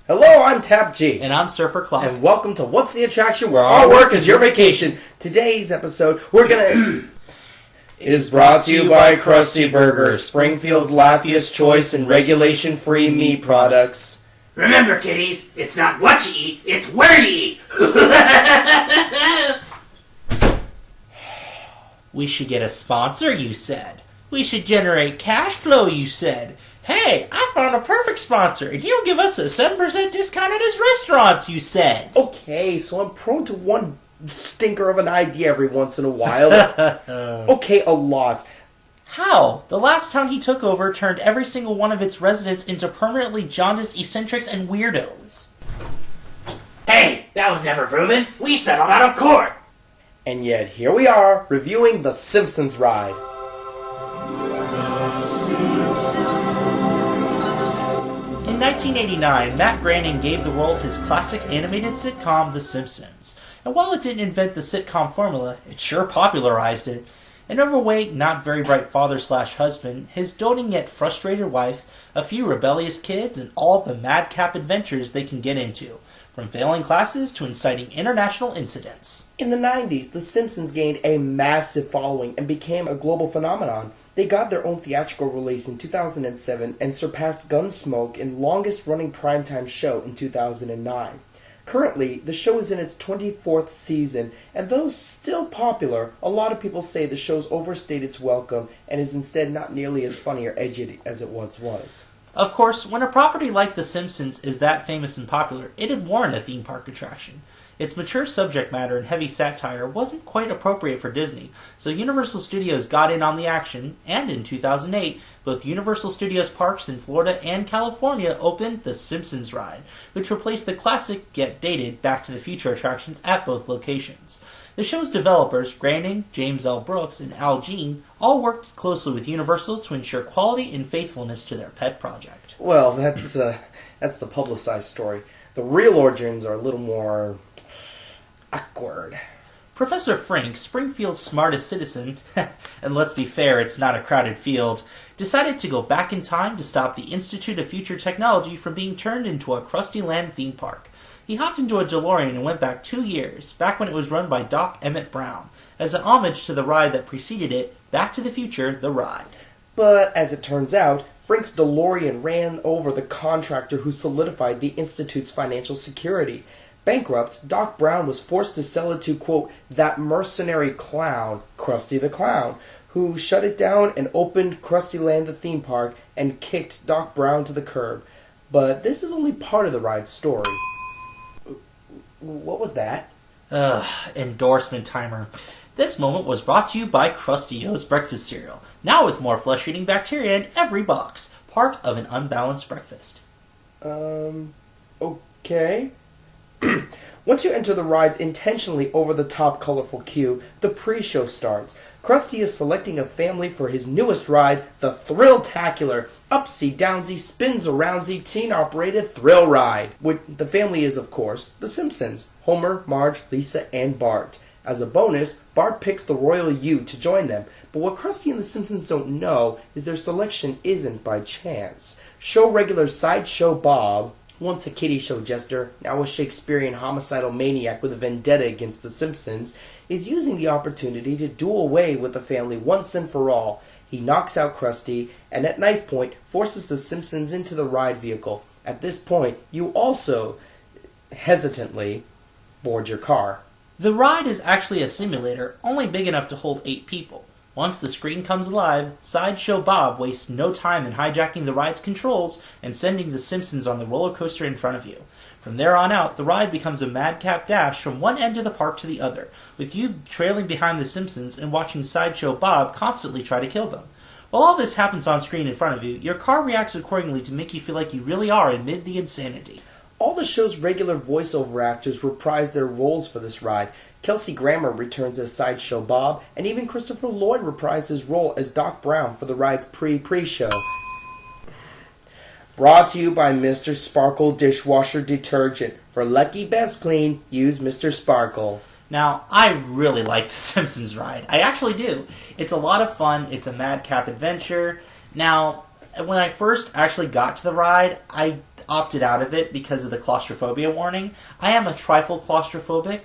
Hello, I'm Tap G. And I'm Surfer Clock. And welcome to What's the Attraction, where our work is your vacation. Today's episode, is brought to you by Krusty Burger, Springfield's laughiest choice in regulation-free meat products. Remember, kiddies, it's not what you eat, it's where you eat. We should get a sponsor, you said. We should generate cash flow, you said. Hey, I found a perfect sponsor, and you'll give us a 7% discount at his restaurants, you said. Okay, so I'm prone to one stinker of an idea every once in a while. Okay, a lot. How? The last town he took over turned every single one of its residents into permanently jaundiced eccentrics and weirdos. Hey, that was never proven. We settled out of court. And yet, here we are, reviewing the Simpsons ride. In 1989, Matt Groening gave the world his classic animated sitcom, The Simpsons. And while it didn't invent the sitcom formula, it sure popularized it. An overweight, not very bright father/husband, his doting yet frustrated wife, a few rebellious kids, and all the madcap adventures they can get into, from failing classes to inciting international incidents. In the 90s, The Simpsons gained a massive following and became a global phenomenon. They got their own theatrical release in 2007 and surpassed Gunsmoke in longest-running primetime show in 2009. Currently, the show is in its 24th season, and though still popular, a lot of people say the show's overstayed its welcome and is instead not nearly as funny or edgy as it once was. Of course, when a property like The Simpsons is that famous and popular, it'd warrant a theme park attraction. Its mature subject matter and heavy satire wasn't quite appropriate for Disney, so Universal Studios got in on the action, and in 2008, both Universal Studios parks in Florida and California opened the Simpsons ride, which replaced the classic yet dated Back to the Future attractions at both locations. The show's developers, Groening, James L. Brooks, and Al Jean, all worked closely with Universal to ensure quality and faithfulness to their pet project. Well, that's the publicized story. The real origins are a little more awkward. Professor Frink, Springfield's smartest citizen, and let's be fair, it's not a crowded field, decided to go back in time to stop the Institute of Future Technology from being turned into a Krusty Land theme park. He hopped into a DeLorean and went back 2 years, back when it was run by Doc Emmett Brown, as an homage to the ride that preceded it, Back to the Future, The Ride. But, as it turns out, Frink's DeLorean ran over the contractor who solidified the Institute's financial security. Bankrupt, Doc Brown was forced to sell it to, quote, that mercenary clown, Krusty the Clown, who shut it down and opened Krusty Land the theme park and kicked Doc Brown to the curb. But this is only part of the ride's story. What was that? Endorsement timer. This moment was brought to you by Krusty-O's breakfast cereal, now with more flesh-eating bacteria in every box, part of an unbalanced breakfast. Okay. Once you enter the ride's intentionally over-the-top colorful queue, the pre-show starts. Krusty is selecting a family for his newest ride, the Thrill-tacular, upsy-downsy, spins-aroundsy, teen-operated thrill ride. The family is, of course, the Simpsons, Homer, Marge, Lisa, and Bart. As a bonus, Bart picks the Royal U to join them, but what Krusty and the Simpsons don't know is their selection isn't by chance. Show regular Sideshow Bob, once a kiddie show jester, now a Shakespearean homicidal maniac with a vendetta against the Simpsons, is using the opportunity to do away with the family once and for all. He knocks out Krusty, and at knife point, forces the Simpsons into the ride vehicle. At this point, you also, hesitantly, board your car. The ride is actually a simulator, only big enough to hold 8 people. Once the screen comes alive, Sideshow Bob wastes no time in hijacking the ride's controls and sending the Simpsons on the roller coaster in front of you. From there on out, the ride becomes a madcap dash from one end of the park to the other, with you trailing behind the Simpsons and watching Sideshow Bob constantly try to kill them. While all this happens on screen in front of you, your car reacts accordingly to make you feel like you really are amid the insanity. All the show's regular voiceover actors reprise their roles for this ride. Kelsey Grammer returns as Sideshow Bob, and even Christopher Lloyd reprised his role as Doc Brown for the ride's pre-show. Brought to you by Mr. Sparkle Dishwasher Detergent. For Lucky Best Clean, use Mr. Sparkle. Now, I really like the Simpsons ride. I actually do. It's a lot of fun. It's a madcap adventure. Now, when I first actually got to the ride, I opted out of it because of the claustrophobia warning. I am a trifle claustrophobic.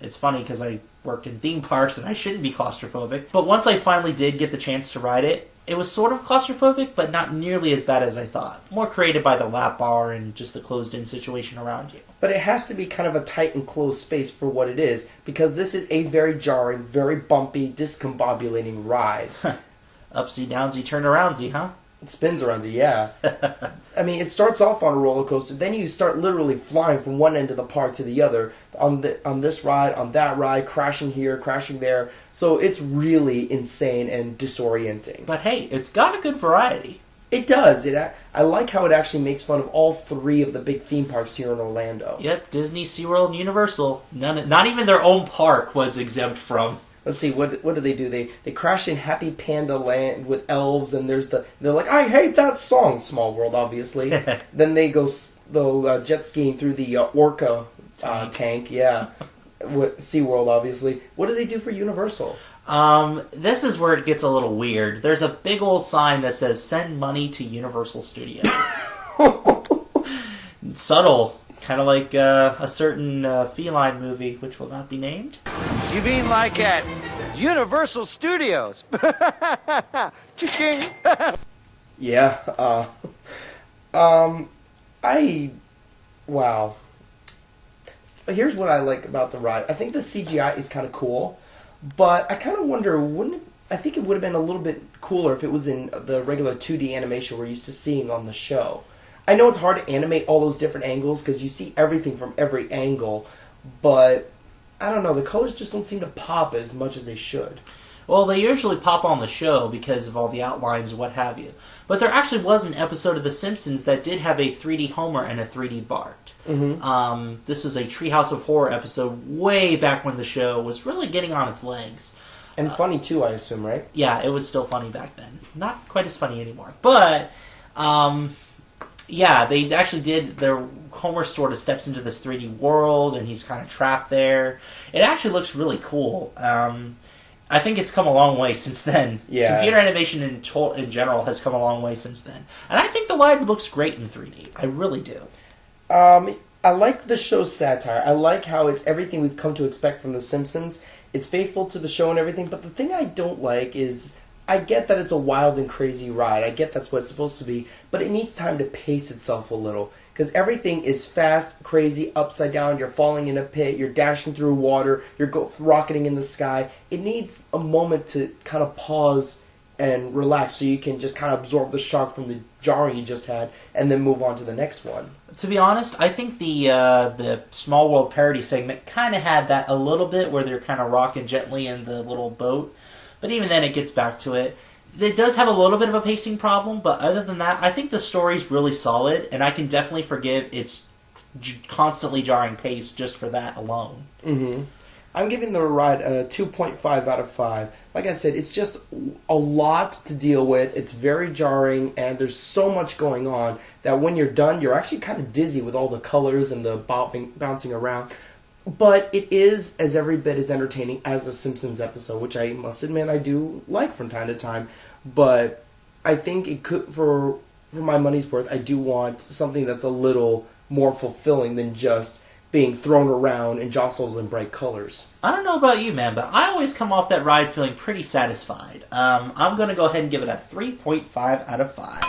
It's funny because I worked in theme parks and I shouldn't be claustrophobic. But once I finally did get the chance to ride it, it was sort of claustrophobic, but not nearly as bad as I thought. More created by the lap bar and just the closed-in situation around you. But it has to be kind of a tight and closed space for what it is, because this is a very jarring, very bumpy, discombobulating ride. Upsy downsy, turn aroundsy, huh? It spins around you, yeah. I mean, it starts off on a roller coaster, then you start literally flying from one end of the park to the other, on this ride, on that ride, crashing here, crashing there. So it's really insane and disorienting. But hey, it's got a good variety. It does. I like how it actually makes fun of all three of the big theme parks here in Orlando. Yep, Disney, SeaWorld, and Universal. Not even their own park was exempt from. Let's see, what do they do? They crash in Happy Panda Land with elves, and they're like, I hate that song, Small World, obviously. Then they go jet skiing through the Orca tank, yeah. SeaWorld, obviously. What do they do for Universal? This is where it gets a little weird. There's a big old sign that says, send money to Universal Studios. Subtle. Kind of like a certain feline movie, which will not be named. You mean like at Universal Studios? Cha-ching! Yeah. Wow. Here's what I like about the ride. I think the CGI is kind of cool, but I kind of wonder, I think it would have been a little bit cooler if it was in the regular 2D animation we're used to seeing on the show. I know it's hard to animate all those different angles because you see everything from every angle, but I don't know, the colors just don't seem to pop as much as they should. Well, they usually pop on the show because of all the outlines and what have you. But there actually was an episode of The Simpsons that did have a 3D Homer and a 3D Bart. Mm-hmm. This was a Treehouse of Horror episode way back when the show was really getting on its legs. And funny too, I assume, right? Yeah, it was still funny back then. Not quite as funny anymore. But, yeah, they actually did. Their Homer sort of steps into this 3D world, and he's kind of trapped there. It actually looks really cool. I think it's come a long way since then. Yeah. Computer animation in general has come a long way since then. And I think the ride looks great in 3D. I really do. I like the show's satire. I like how it's everything we've come to expect from The Simpsons. It's faithful to the show and everything, but the thing I don't like is, I get that it's a wild and crazy ride. I get that's what it's supposed to be, but it needs time to pace itself a little. Because everything is fast, crazy, upside down, you're falling in a pit, you're dashing through water, you're rocketing in the sky. It needs a moment to kind of pause and relax so you can just kind of absorb the shock from the jarring you just had and then move on to the next one. To be honest, I think the Small World parody segment kind of had that a little bit where they're kind of rocking gently in the little boat. But even then it gets back to it. It does have a little bit of a pacing problem, but other than that, I think the story's really solid, and I can definitely forgive its constantly jarring pace just for that alone. Mm-hmm. I'm giving the ride a 2.5 out of 5. Like I said, it's just a lot to deal with. It's very jarring, and there's so much going on that when you're done, you're actually kind of dizzy with all the colors and the bouncing around. But it is as every bit as entertaining as a Simpsons episode, which I must admit I do like from time to time. But I think it could, for my money's worth, I do want something that's a little more fulfilling than just being thrown around and jostled in bright colors. I don't know about you, man, but I always come off that ride feeling pretty satisfied. I'm going to go ahead and give it a 3.5 out of 5.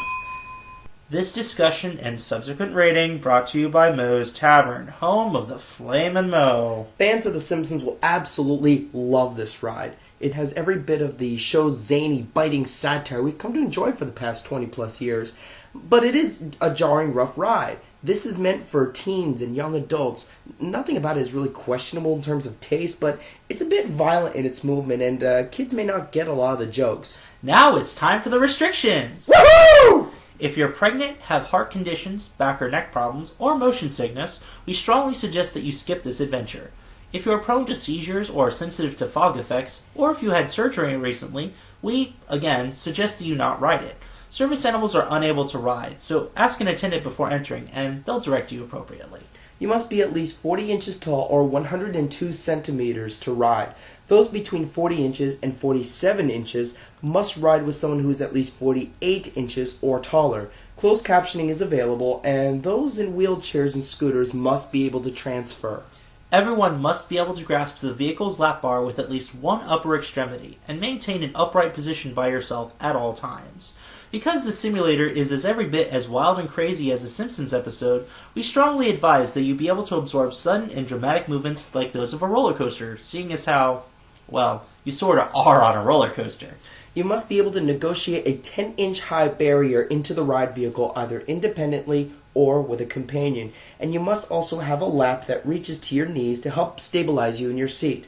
This discussion and subsequent rating brought to you by Moe's Tavern, home of the Flamin' Moe. Fans of The Simpsons will absolutely love this ride. It has every bit of the show's zany, biting satire we've come to enjoy for the past 20 plus years. But it is a jarring, rough ride. This is meant for teens and young adults. Nothing about it is really questionable in terms of taste, but it's a bit violent in its movement, and kids may not get a lot of the jokes. Now it's time for the restrictions! Woohoo! If you're pregnant, have heart conditions, back or neck problems, or motion sickness, we strongly suggest that you skip this adventure. If you're prone to seizures or sensitive to fog effects, or if you had surgery recently, we, again, suggest that you not ride it. Service animals are unable to ride, so ask an attendant before entering, and they'll direct you appropriately. You must be at least 40 inches tall or 102 centimeters to ride. Those between 40 inches and 47 inches must ride with someone who is at least 48 inches or taller. Closed captioning is available, and those in wheelchairs and scooters must be able to transfer. Everyone must be able to grasp the vehicle's lap bar with at least one upper extremity and maintain an upright position by yourself at all times. Because the simulator is as every bit as wild and crazy as a Simpsons episode, we strongly advise that you be able to absorb sudden and dramatic movements like those of a roller coaster, seeing as how, well, you sort of are on a roller coaster. You must be able to negotiate a 10-inch high barrier into the ride vehicle either independently or with a companion, and you must also have a lap that reaches to your knees to help stabilize you in your seat.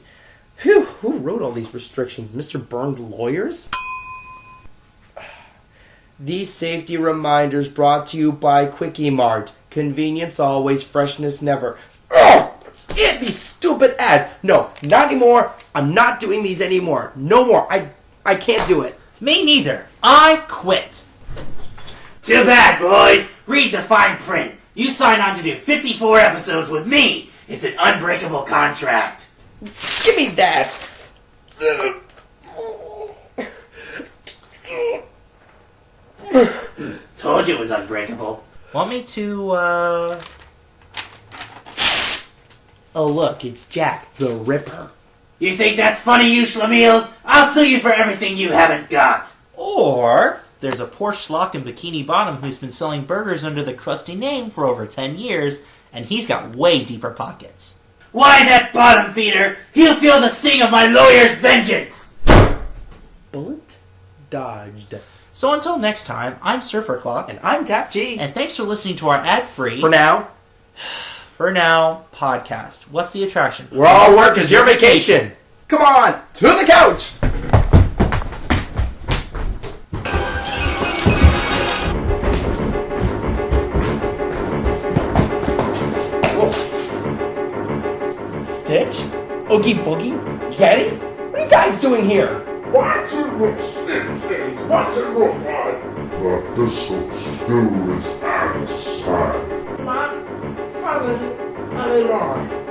Whew, who wrote all these restrictions? Mr. Burns' lawyers? These safety reminders brought to you by Quickie Mart. Convenience always, freshness never. Ugh! It, these stupid ads. No, not anymore. I'm not doing these anymore. No more. I can't do it. Me neither. I quit. Too bad, boys. Read the fine print. You signed on to do 54 episodes with me. It's an unbreakable contract. Give me that. Told you it was unbreakable. Want me to, Oh, look, it's Jack the Ripper. You think that's funny, you schlemiels? I'll sue you for everything you haven't got. Or there's a poor schlock in Bikini Bottom who's been selling burgers under the crusty name for over 10 years, and he's got way deeper pockets. Why that bottom feeder? He'll feel the sting of my lawyer's vengeance. Bullet dodged. So until next time, I'm Surfer Clock, And I'm Tap G. and thanks for listening to our ad-free, For now, podcast. What's the attraction? where all work is your vacation. Come on, to the couch. Whoa. Stitch? Oogie Boogie? Getty? What are you guys doing here? Watching what Simpsons, watching what the Thistle Stew is outside. Not funny anymore.